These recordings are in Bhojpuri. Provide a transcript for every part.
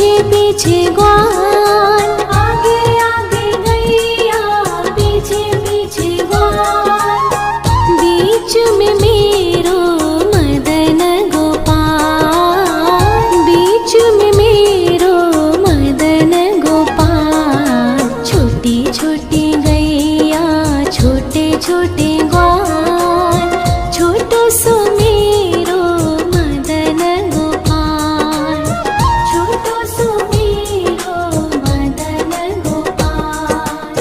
पीछे पीछे ग्वाल, आगे आगे गैया पीछे पीछे ग्वाल, बीच में मेरो मदन गोपाल, बीच में मेरो मदन गोपाल। छोटी छोटी गैया छोटे छोटे ग्वाल, छोटो सो मेरो मदन गोपाल, छोटो सो मेरो मदन गोपाल।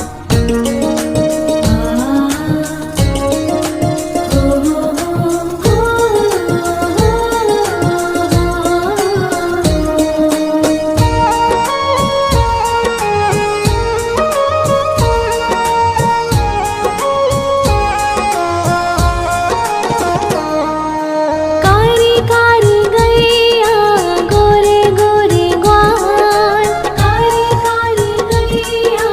कारी कारी गैया गोरे गोरे ग्वाल, कारी कारी गैया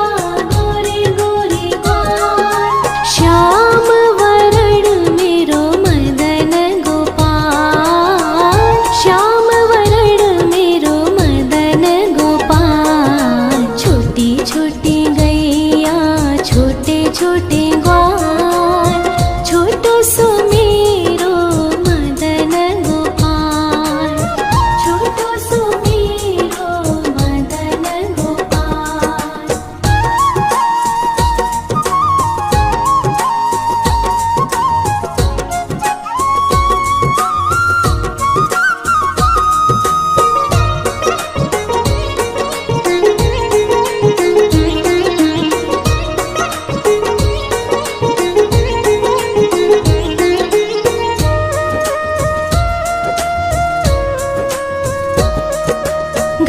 गोरे गोरे ग्वाल, श्याम वरण मेरो मदन गोपाल, श्याम वरण मेरो मदन गोपाल। छोटी छोटी गैया छोटे छोटे ग्वाल, छोटो सो मेरो मदन गोपाल, छोटो सो मेरो मदन गोपाल।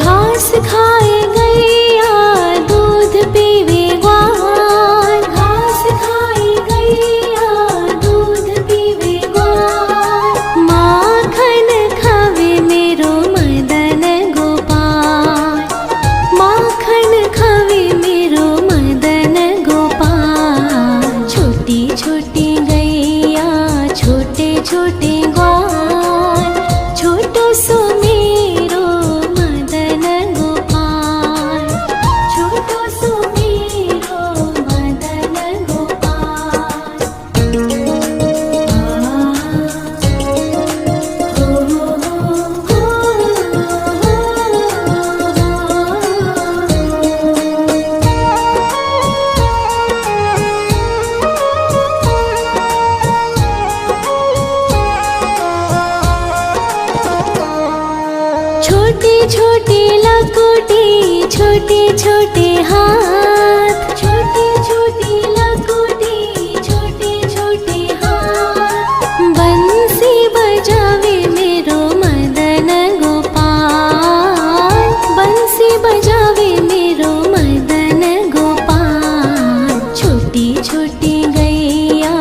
घास खाए गैया दूध पीवे ग्वाल, घास खाए गैया दूध पीवे ग्वाल, माखन खावे मेरो मदन गोपाल, माखन खावे मेरो मदन गोपाल। छोटी छोटी गैया छोटे छोटे ग्वाल, छोटो सो मेरो मदन गोपाल, छोटो सो मेरो मदन गोपाल। छोटी छोटी लकुटी छोटे छोटे हाथ, छोटी छोटी लकुटी छोटे छोटे हाथ, बंसी बजावे मेरो मदन गोपाल, बंसी बजावे मेरो मदन गोपाल। छोटी छोटी गैया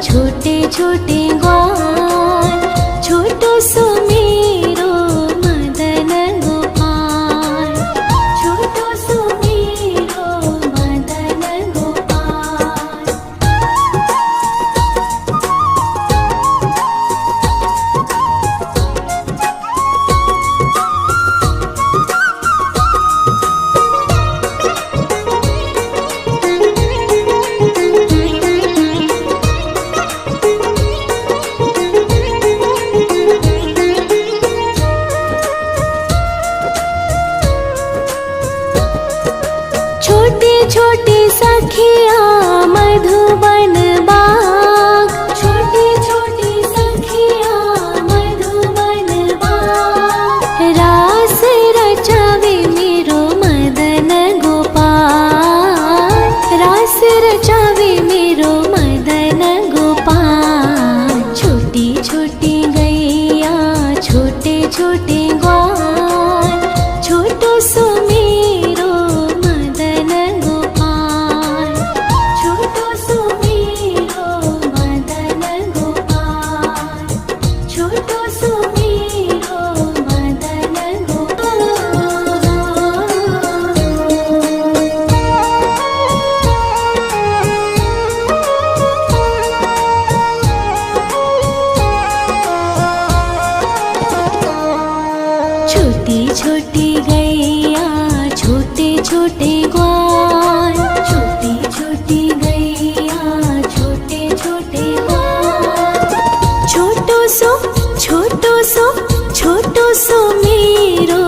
छोटे छोटे ग्वाल, छोटो सो मेरो मदन गोपाल, छोटो सो मेरो मदन गोपाल। छोटी छोटी सखिया मधुबन बाग, छोटी छोटी सखिया मधुबन बाग, रास रचावे मेरो मदन गोपाल, रास रचावे मेरो मदन गोपाल। छोटी छोटी गैया छोटे छोटे ग्वाल, छोटो सो मेरो मदन गोपाल, छोटो सो मेरो मदन गोपाल, छोटो सो मेरो मदन गोपाल। छोटे ग्वाल, छोटी छोटी गैया छोटे छोटे ग्वाल। छोटो सो मेरो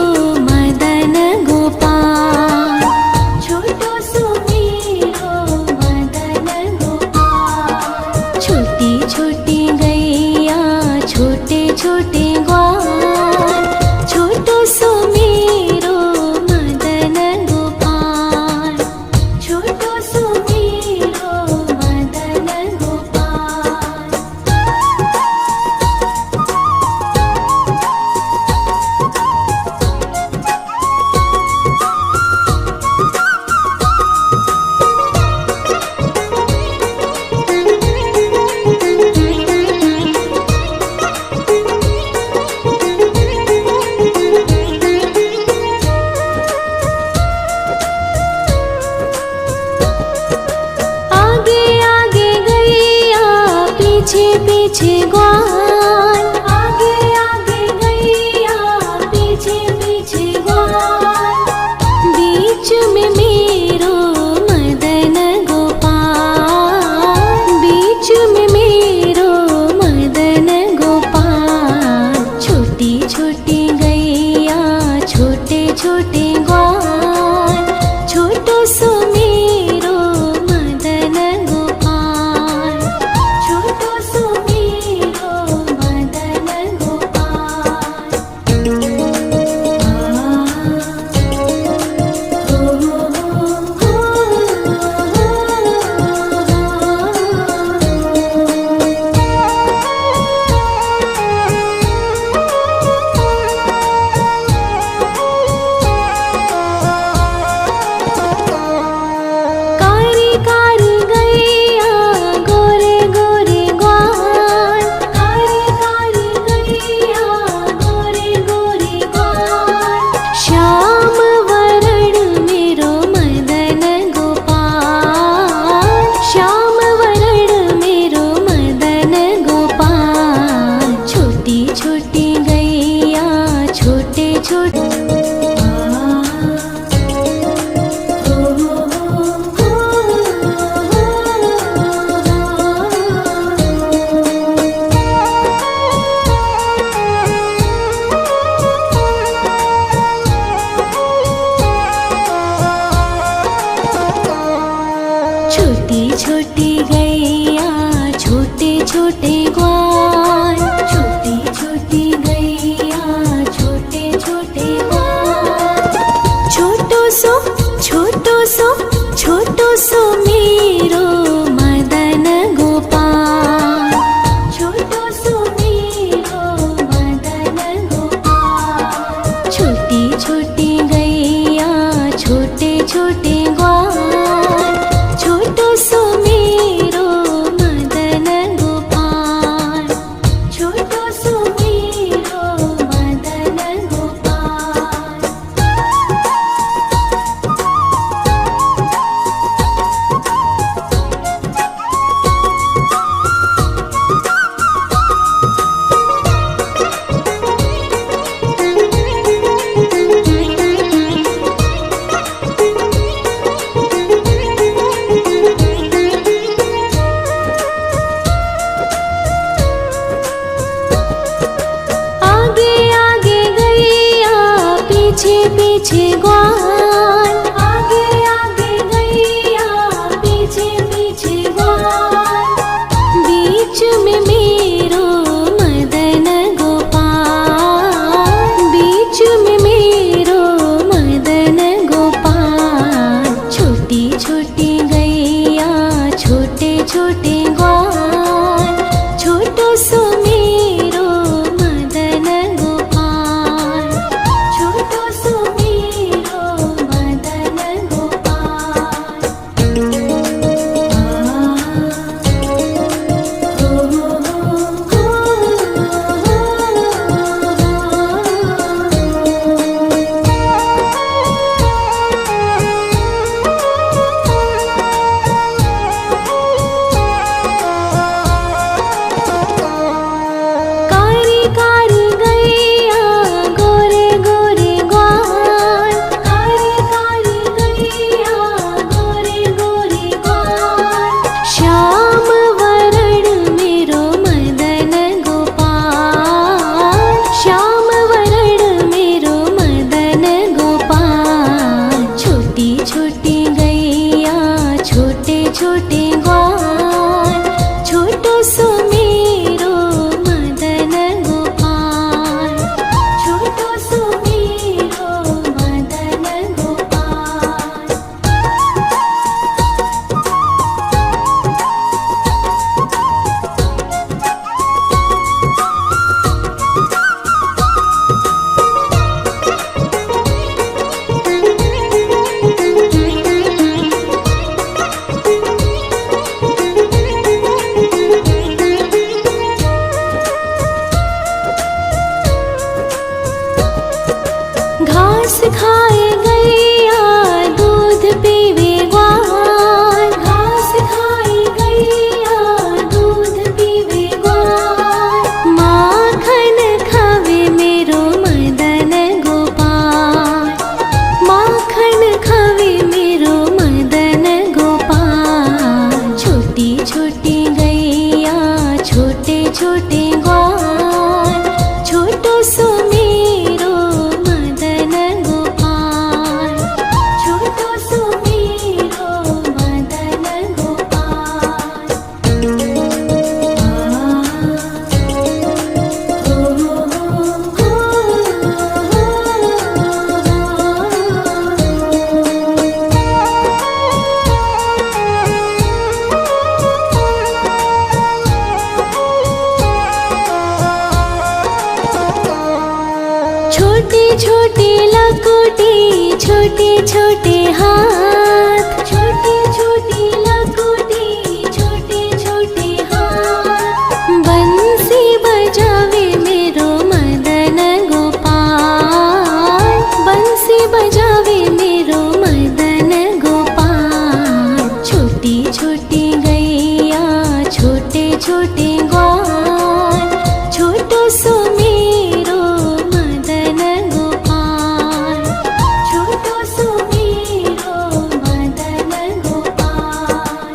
मदन गोपाल, छोटो सो मेरो मदन गोपाल। छोटी छोटी गैया छोटे छोटे ग्वाल, छोटो सो मेरो मदन गोपाल, छोटो सो मेरो मदन गोपाल। पीछे पीछे ग्वाल, आगे आगे गैया पीछे पीछे ग्वाल। बीच में मेरो मदन गोपाल, बीच में मेरो मदन गोपाल। छोटी छोटी गैया छोटे छोटे ग्वाल, छोटो सो मेरो मदन गोपाल, छोटो सो मेरो मदन गोपाल। कारी कारी गैया गोरे गोरे ग्वाल, कारी कारी गैया गोरे गोरे ग्वाल। श्याम वरण मेरो मदन गोपाल, श्याम वरण मेरो मदन गोपाल। छोटी छोटी गैया छोटे छोटे छोटी छोटी गैया छोटे छोटे ग्वाल, छोटी छोटी गैया छोटे छोटे ग्वाल। छोटो सो मेरो मदन गोपाल, छोटो सो मेरो मदन गोपाल। छोटी छोटी गैया छोटे छोटे ग्वाल, छोटो सो मेरो मदन गोपाल, छोटो सो मेरो मदन गोपाल। आगे आगे गैया पीछे पीछे ग्वाल, आगे आगे गैया पीछे पीछे ग्वाल। बीच में मेरो मदन गोपाल, बीच में मेरो मदन गोपाल। छोटी छोटी गैया छोटे छोटे ग्वाल, छोटो सो मेरो मदन गोपाल, छोटो सो मेरो घास खाए गैया दूध पीवे ग्वाल, घास खाए गैया दूध पीवे ग्वाल। माखन खावे मेरो मदन गोपाल, माखन खावे मेरो मदन गोपाल। छोटी छोटी गैया छोटे छोटे ग्वाल, छोटो सो मेरो मदन गोपाल, छोटो सो मेरो मदन गोपाल। छोटी छोटी लकुटी छोटे छोटे हाथ, छोटी छोटी लकुटी छोटे छोटे हाथ। बंसी बजावे मेरो मदन गोपाल, बंसी बजावे मेरो मदन गोपाल। छोटी छोटी गैया छोटे छोटे ग्वाल, छोटो सो मेरो मदन गोपाल, छोटो सो मेरो मदन गोपाल।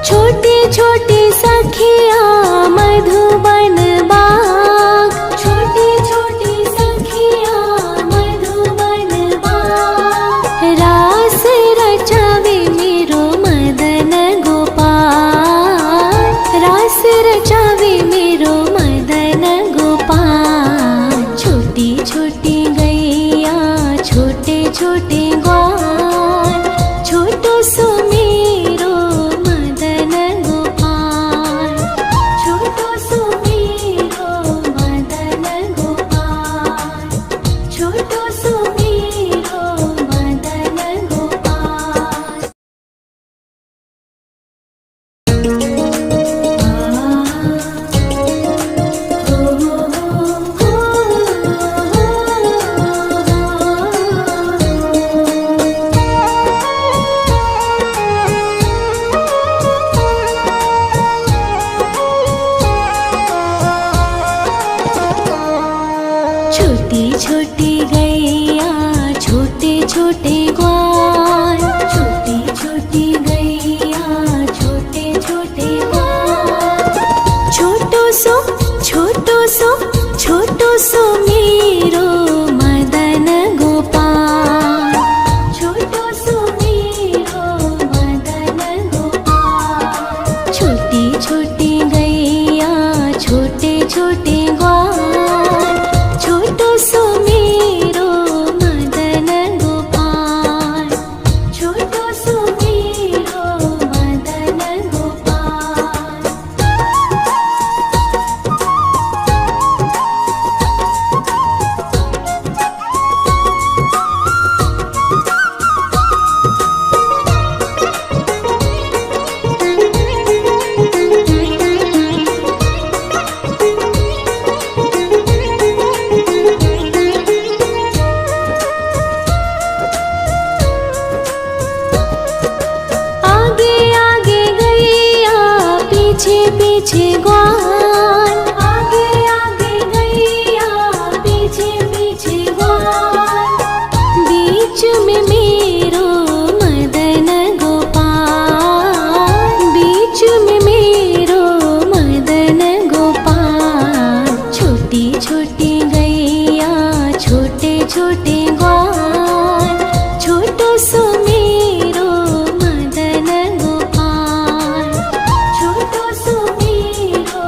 छोटी छोटी सखिया मधुबन बाग, छोटी छोटी सखिया मधुबन बाग। रास रचावे मेरो मदन गोपाल, रास रचावे मेरो मदन गोपाल। छोटी छोटी गैया छोटे छोटे ग्वाल, छोटो सो मेरो मदन गोपाल, छोटो सो मेरो मदन गोपाल, छोटो सो मेरो मदन गोपाल। छोटी छोटी गैया छोटे छोटे ग्वाल, छोटी छोटी गैया छोटे छोटे ग्वाल। छोटो सो छोटो सो छोटो सो मेरो मदन गोपाल, छोटो सो मेरो मदन गोपाल। छोटी छोटी गैया छोटे छोटे ग्वाल, छोटो सो मेरो मदन गोपाल, छोटो सो मेरो मदन गोपाल। आगे आगे गैया पीछे पीछे ग्वाल, आगे आगे गैया पीछे पीछे ग्वाल। बीच में मेरो मदन गोपाल, बीच में मेरो मदन गोपाल। छोटी छोटी गैया छोटे छोटे ग्वाल, छोटो सो मेरो मदन गोपाल, छोटो सो मेरो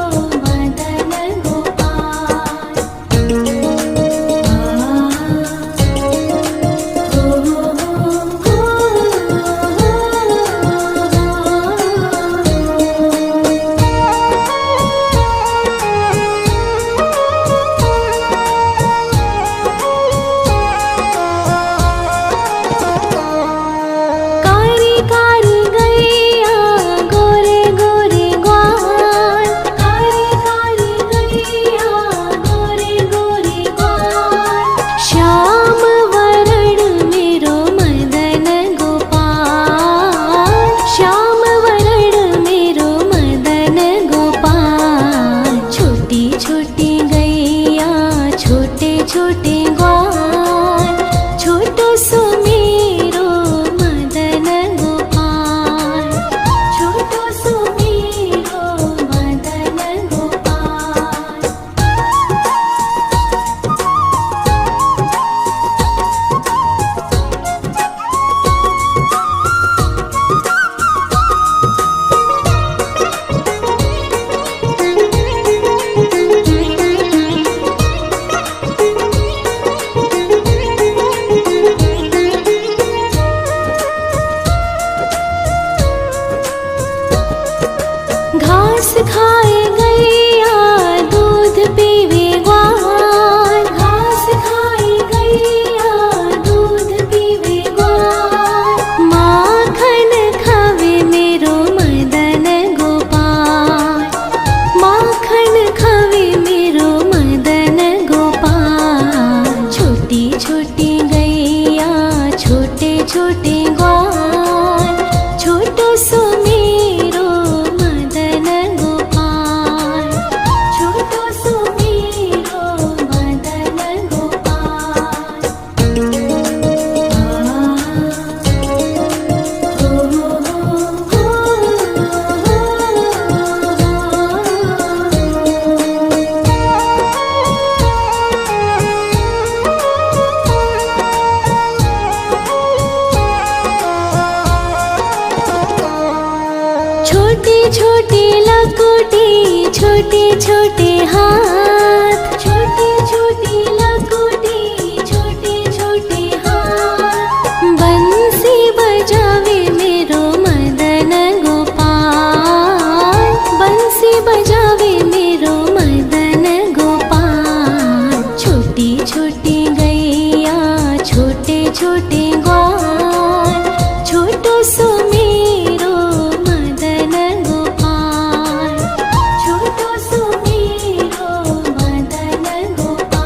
छोटे छोटे ग्वाल, छोटो सो मेरो मदन गोपाल, छोटो सो मेरो मदन गोपाल। छोटे छोटे लकोटे, छोटे छोटे हाथ, छोटे छोटे लकोटे, छोटे छोटे हाथ। बंसी बजावे मेरो मदन गोपाल, बंसी बजावे मेरो मदन गोपाल। छोटी छोटी गैया, छोटे छोटे ग्वाल, छोटो सो मेरो मदन गोपाल, छोटो सो मेरो मदन गोपाल।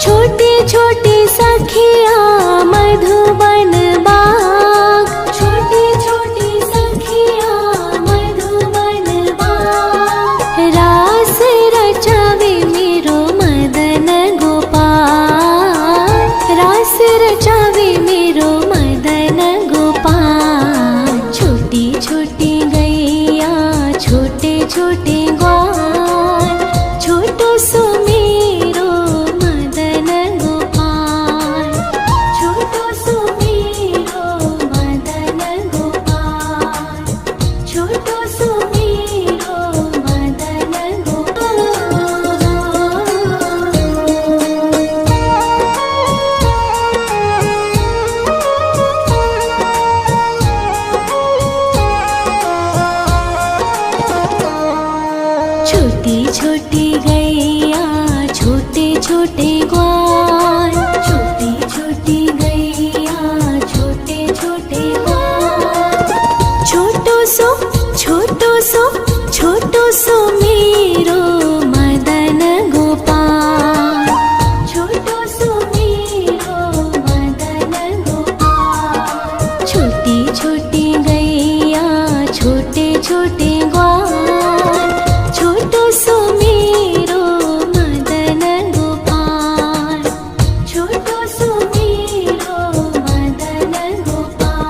छोटे छोटे सखिया मधुबन बाग, छोटे छोटे सखिया मधुबन बाग। रास रचावे मेरो मदन गोपाल, रास रचावे मेरो मदन गोपाल। छोटी छोटी गैया, छोटे छोटे ग्वाल, छोटो सो मेरो मदन गोपाल, छोटो सो मेरो मदन गोपाल, छोटो सो मेरो मदन गोपाल। छोटी छोटी गैया, छोटे छोटे ग्वाल, छोटी छोटी गैया, छोटे छोटे ग्वाल। छोटो सो छोटो सो मेरो मदन गोपाल, छोटो सो मेरो मदन गोपाल। छोटी छोटी गैया, छोटे छोटे ग्वाल, छोटो सो मेरो मदन गोपाल, छोटो सो मेरो मदन गोपाल।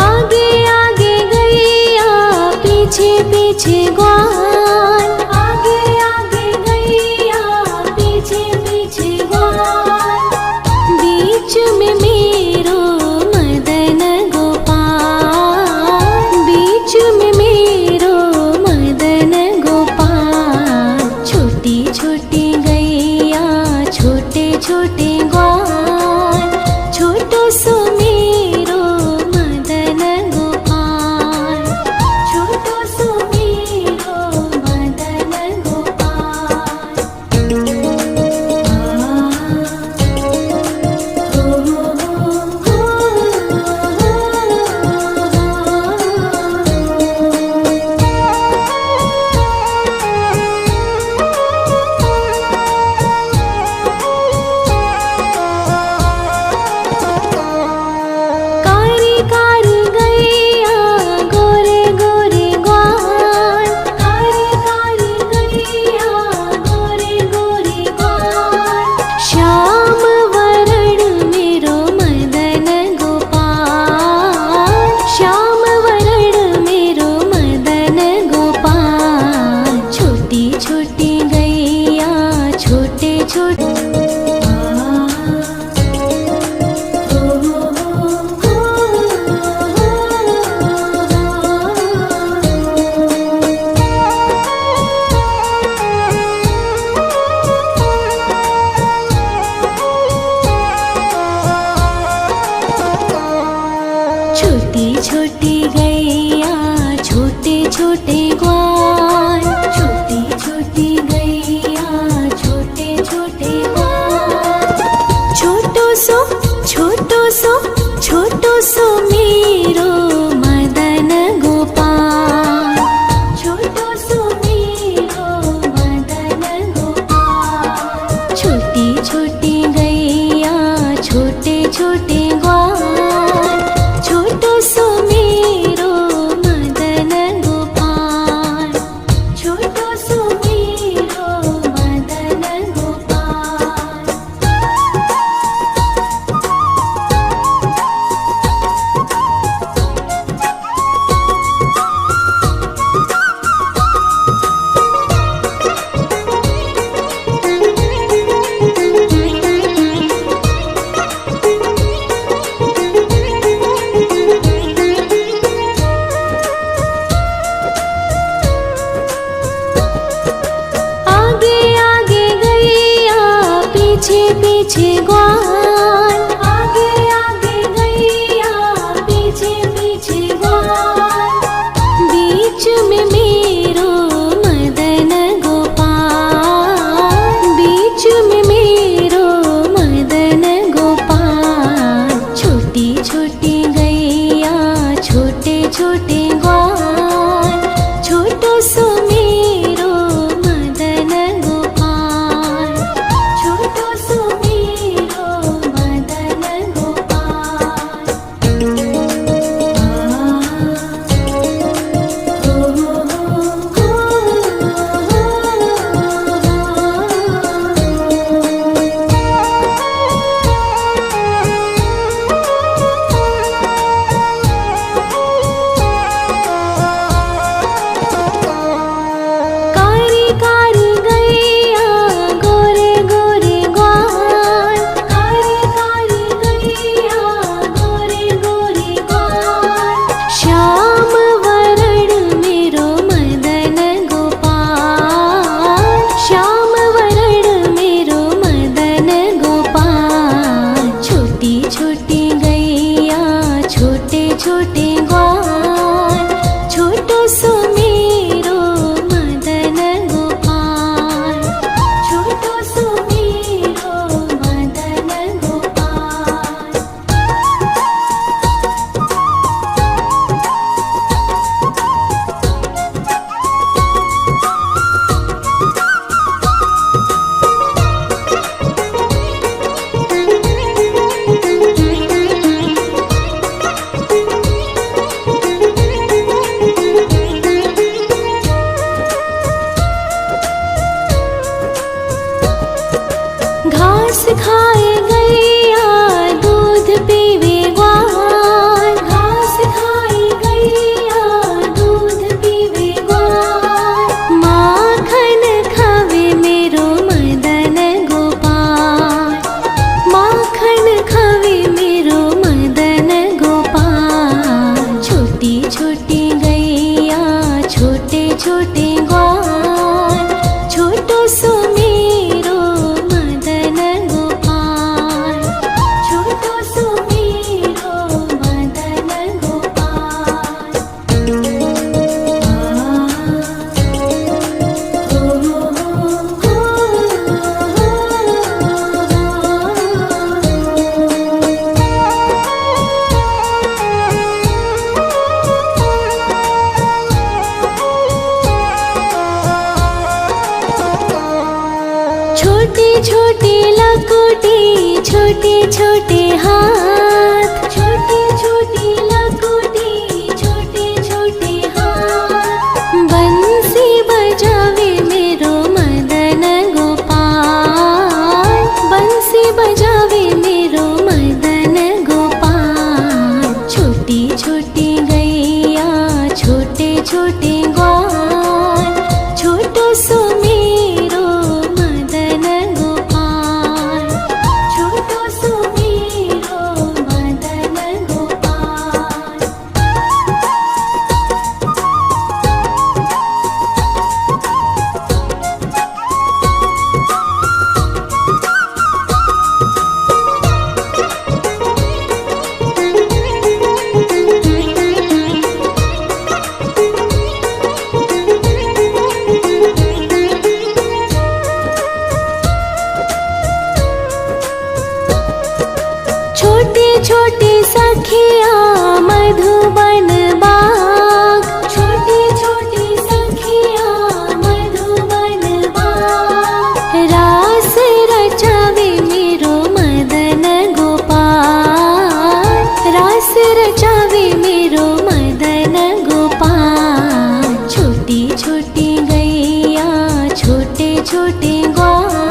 आगे आगे गैया, पीछे पीछे ग्वाल, आगे आगे गैया, पीछे पीछे ग्वाल। बीच में मेरो मदन गोपाल, बीच में मेरो मदन गोपाल। छोटी छोटी गैया, छोटे छोटे ग्वाल, छोटो सो मेरो मदन गोपाल, छोटो सो मेरो पीछे ग्वाल, आगे आगे गैया पीछे पीछे ग्वाल, बीच में मेरो मदन गोपाल, बीच में मेरो मदन गोपाल। छोटी छोटी गैया छोटे छोटे ग्वाल, छोटो सो मेरो मदन गोपाल, छोटो सो मेरो मदन गोपाल। कारी कारी गैया गोरे गोरे ग्वाल, कारी कारी गैया गोरे गोरे ग्वाल, श्याम वरण मेरो मदन गोपाल, श्याम वरण मेरो मदन गोपाल। छोटी छोटी गैया छोटे छोटे ग्वाल, छोटो सो मेरो मदन गोपाल, छोटो सो मेरो मदन गोपाल। घास खाए गैया दूध पीवे ग्वाल, घास खाए गैया दूध पीवे ग्वाल, माखन खावे मेरो मदन गोपाल, माखन खावे मेरो मदन गोपाल। छोटी छोटी गैया छोटे छोटे ग्वाल, छोटो सो मेरो मदन गोपाल, छोटो सो मेरो मदन गोपाल। छोटी छोटी लकुटी छोटे छोटे हाथ, छोटी छोटी लकुटी छोटे छोटे हाथ, बंसी बजावे मेरो मदन गोपाल, बंसी बजावे मेरो मदन गोपाल। छोटी छोटी गैया छोटे छोटे ग्वाल, छोटो सो मेरो मदन गोपाल, छोटो सो मेरो मदन गोपाल। छोटी छोटी सखिया मधुबन बाग, छोटी छोटी सखिया मधुबन बाग, रास रचावे मेरो मदन गोपाल, रास रचावे मेरो मदन गोपाल। छोटी छोटी गैया छोटे छोटे ग्वाल,